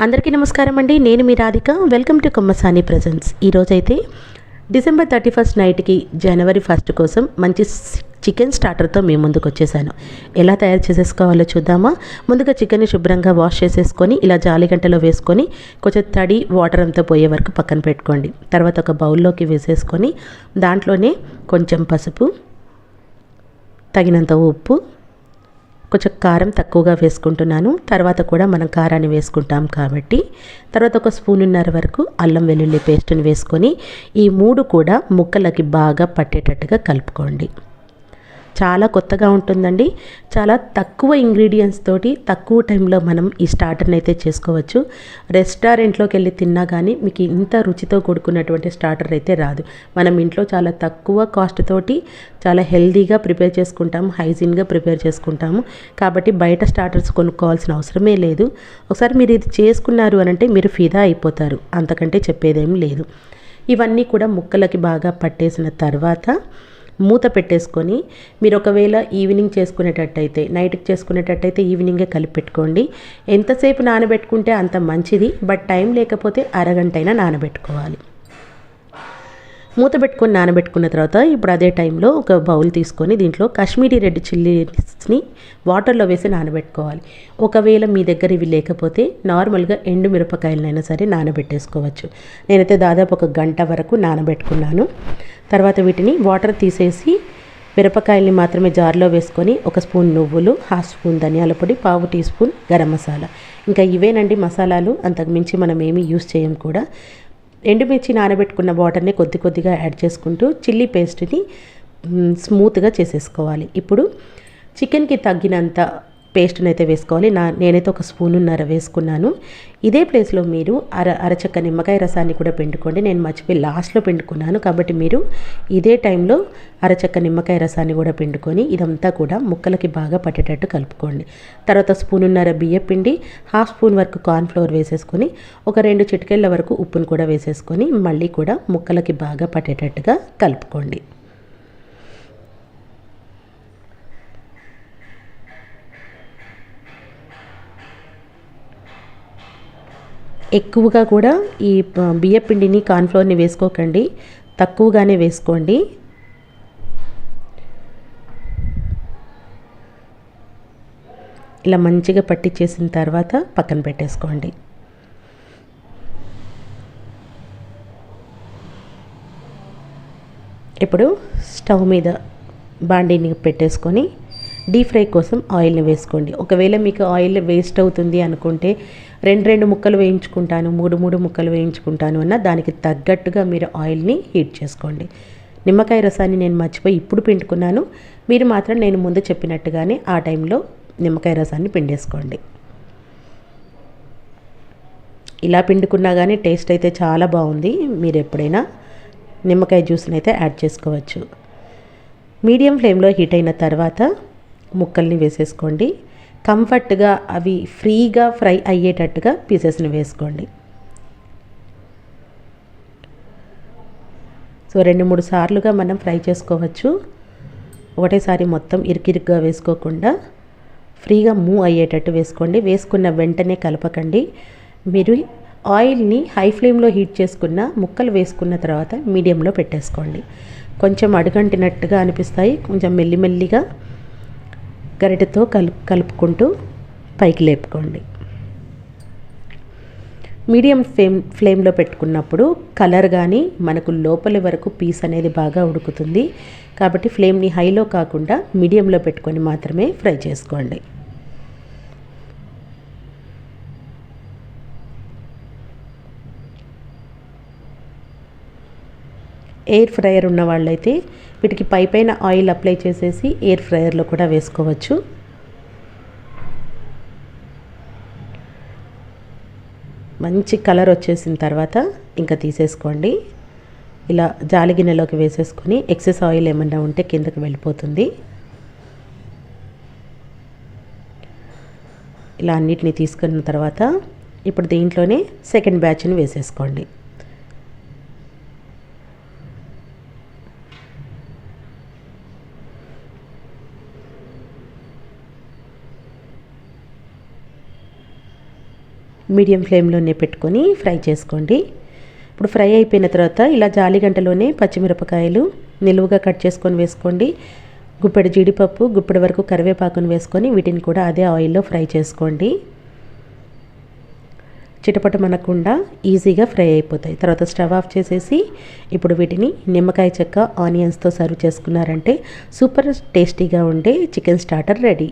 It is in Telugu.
అందరికీ నమస్కారం అండి. నేను మీ Radhika. Welcome to Kommasani presence. ఈరోజైతే డిసెంబర్ 31 నైట్కి జనవరి 1 కోసం మంచి చికెన్ స్టార్టర్తో మీ ముందుకు వచ్చేసాను. ఎలా తయారు చేసేసుకోవాలో చూద్దామా. ముందుగా చికెన్ని శుభ్రంగా వాష్ చేసేసుకొని ఇలా జాలిగంటలో వేసుకొని కొంచెం తడి వాటర్ అంతా పోయే వరకు పక్కన పెట్టుకోండి. తర్వాత ఒక బౌల్లోకి వేసేసుకొని దాంట్లోనే కొంచెం పసుపు, తగినంత ఉప్పు, కొంచెం కారం తక్కువగా వేసుకుంటున్నాను. తర్వాత కూడా మనం కారాన్ని వేసుకుంటాం కాబట్టి తర్వాత ఒక స్పూనున్నర వరకు అల్లం వెల్లుల్లి పేస్ట్ని వేసుకొని ఈ మూడు కూడా ముక్కలకి బాగా పట్టేటట్టుగా కలుపుకోండి. చాలా కొత్తగా ఉంటుందండి. చాలా తక్కువ ఇంగ్రీడియంట్స్ తోటి తక్కువ టైంలో మనం ఈ స్టార్టర్ని అయితే చేసుకోవచ్చు. రెస్టారెంట్లోకి వెళ్ళి తిన్నా కానీ మీకు ఇంత రుచితో కూడుకున్నటువంటి స్టార్టర్ అయితే రాదు. మనం ఇంట్లో చాలా తక్కువ కాస్ట్ తోటి చాలా హెల్తీగా ప్రిపేర్ చేసుకుంటాము, హైజీన్గా ప్రిపేర్ చేసుకుంటాము. కాబట్టి బయట స్టార్టర్స్ కొనుక్కోవాల్సిన అవసరమే లేదు. ఒకసారి మీరు ఇది చేసుకున్నారు అని అంటే మీరు ఫిదా అయిపోతారు. అంతకంటే చెప్పేదేం లేదు. ఇవన్నీ కూడా ముక్కలకి బాగా పట్టేసిన తర్వాత మూత పెట్టేసుకొని మీరు ఒకవేళ ఈవినింగ్ చేసుకునేటట్టయితే, నైట్కి చేసుకునేటట్టయితే ఈవినింగే కలిపి పెట్టుకోండి. ఎంతసేపు నానబెట్టుకుంటే అంత మంచిది. బట్ టైం లేకపోతే అరగంటైనా నానబెట్టుకోవాలి. మూత పెట్టుకొని నానబెట్టుకున్న తర్వాత ఇప్పుడు అదే టైంలో ఒక బౌల్ తీసుకొని దీంట్లో కాశ్మీరీ రెడ్ చిల్లీస్ని వాటర్లో వేసి నానబెట్టుకోవాలి. ఒకవేళ మీ దగ్గర ఇవి లేకపోతే నార్మల్గా ఎండు మిరపకాయలనైనా సరే నానబెట్టేసుకోవచ్చు. నేనైతే దాదాపు ఒక గంట వరకు నానబెట్టుకున్నాను. తర్వాత వీటిని వాటర్ తీసేసి మిరపకాయల్ని మాత్రమే జార్లో వేసుకొని ఒక స్పూన్ నువ్వులు, హాఫ్ స్పూన్ ధనియాల పొడి, పావు టీ స్పూన్ గరం మసాలా, ఇంకా ఇవేనండి మసాలాలు. అంతకుమించి మనం ఏమీ యూస్ చేయం కూడా. ఎండుమిర్చి నానబెట్టుకున్న వాటర్ని కొద్ది కొద్దిగా యాడ్ చేసుకుంటూ చిల్లీ పేస్ట్ని స్మూత్గా చేసేసుకోవాలి. ఇప్పుడు చికెన్కి తగ్గినంత పేస్ట్ని అయితే వేసుకోవాలి. నేనైతే ఒక స్పూనున్నర వేసుకున్నాను. ఇదే ప్లేస్లో మీరు అరచక్క నిమ్మకాయ రసాన్ని కూడా పిండుకోండి. నేను మర్చిపోయి లాస్ట్లో పిండుకున్నాను కాబట్టి మీరు ఇదే టైంలో అరచక్క నిమ్మకాయ రసాన్ని కూడా పిండుకొని ఇదంతా కూడా ముక్కలకి బాగా పట్టేటట్టు కలుపుకోండి. తర్వాత స్పూనున్నర బియ్యపిండి, హాఫ్ స్పూన్ వరకు కార్న్ఫ్లోర్ వేసేసుకొని ఒక 2 చిటికెళ్ళ వరకు ఉప్పును కూడా వేసేసుకొని మళ్ళీ కూడా ముక్కలకి బాగా పట్టేటట్టుగా కలుపుకోండి. ఎక్కువగా కూడా ఈ బియ్యపిండిని కార్న్ఫ్లోర్ని వేసుకోకండి, తక్కువగానే వేసుకోండి. ఇలా మంచిగా పట్టించేసిన తర్వాత పక్కన పెట్టేసుకోండి. ఇప్పుడు స్టవ్ మీద బాండీని పెట్టేసుకొని డీప్ ఫ్రై కోసం ఆయిల్ని వేసుకోండి. ఒకవేళ మీకు ఆయిల్ వేస్ట్ అవుతుంది అనుకుంటే 2 ముక్కలు వేయించుకుంటాను, 3 ముక్కలు వేయించుకుంటాను అన్న దానికి తగ్గట్టుగా మీరు ఆయిల్ని హీట్ చేసుకోండి. నిమ్మకాయ రసాన్ని నేను మర్చిపోయి ఇప్పుడు పిండుకున్నాను. మీరు మాత్రం నేను ముందు చెప్పినట్టుగానే ఆ టైంలో నిమ్మకాయ రసాన్ని పిండేసుకోండి. ఇలా పిండుకున్నా కానీ టేస్ట్ అయితే చాలా బాగుంది. మీరు ఎప్పుడైనా నిమ్మకాయ జ్యూస్ని అయితే యాడ్ చేసుకోవచ్చు. మీడియం ఫ్లేమ్లో హీట్ అయిన తర్వాత ముక్కల్ని వేసేసుకోండి. కంఫర్ట్గా అవి ఫ్రీగా ఫ్రై అయ్యేటట్టుగా పీసెస్ని వేసుకోండి. సో 2-3 సార్లుగా మనం ఫ్రై చేసుకోవచ్చు. ఒకటేసారి మొత్తం ఇరుకిరుగ్గా వేసుకోకుండా ఫ్రీగా మూవ్ అయ్యేటట్టు వేసుకోండి. వేసుకున్న వెంటనే కలపకండి. మీరు ఆయిల్ని హై ఫ్లేమ్లో హీట్ చేసుకున్న ముక్కలు వేసుకున్న తర్వాత మీడియంలో పెట్టేసుకోండి. కొంచెం అడుగంటినట్టుగా అనిపిస్తాయి. కొంచెం మెల్లిమెల్లిగా గరిటెతో కలుపుకుంటూ పైకి లేపుకోండి. మీడియం ఫ్లేమ్లో పెట్టుకున్నప్పుడు కలర్ కానీ మనకు లోపలి వరకు పీస్ అనేది బాగా ఉడుకుతుంది. కాబట్టి ఫ్లేమ్ని హైలో కాకుండా మీడియంలో పెట్టుకొని మాత్రమే ఫ్రై చేసుకోండి. ఎయిర్ ఫ్రైయర్ ఉన్న వాళ్ళైతే వీటికి పైన ఆయిల్ అప్లై చేసేసి ఎయిర్ ఫ్రైయర్లో కూడా వేసుకోవచ్చు. మంచి కలర్ వచ్చేసిన తర్వాత ఇంకా తీసేసుకోండి. ఇలా జాలి గిన్నెలోకి వేసేసుకొని ఎక్సెస్ ఆయిల్ ఏమన్నా ఉంటే కిందకి వెళ్ళిపోతుంది. ఇలా అన్నిటిని తీసుకున్న తర్వాత ఇప్పుడు దీంట్లోనే సెకండ్ బ్యాచ్ని వేసేసుకోండి. మీడియం ఫ్లేమ్లోనే పెట్టుకొని ఫ్రై చేసుకోండి. ఇప్పుడు ఫ్రై అయిపోయిన తర్వాత ఇలా జాలిగంటలోనే పచ్చిమిరపకాయలు నిలువుగా కట్ చేసుకొని వేసుకోండి. గుప్పెడు జీడిపప్పు, గుప్పెడు వరకు కరివేపాకును వేసుకొని వీటిని కూడా అదే ఆయిల్లో ఫ్రై చేసుకోండి. చిటపటమనకుండా ఈజీగా ఫ్రై అయిపోతాయి. తర్వాత స్టవ్ ఆఫ్ చేసేసి ఇప్పుడు వీటిని నిమ్మకాయ చెక్క ఆనియన్స్తో సర్వ్ చేసుకున్నారంటే సూపర్ టేస్టీగా ఉండే చికెన్ స్టార్టర్ రెడీ.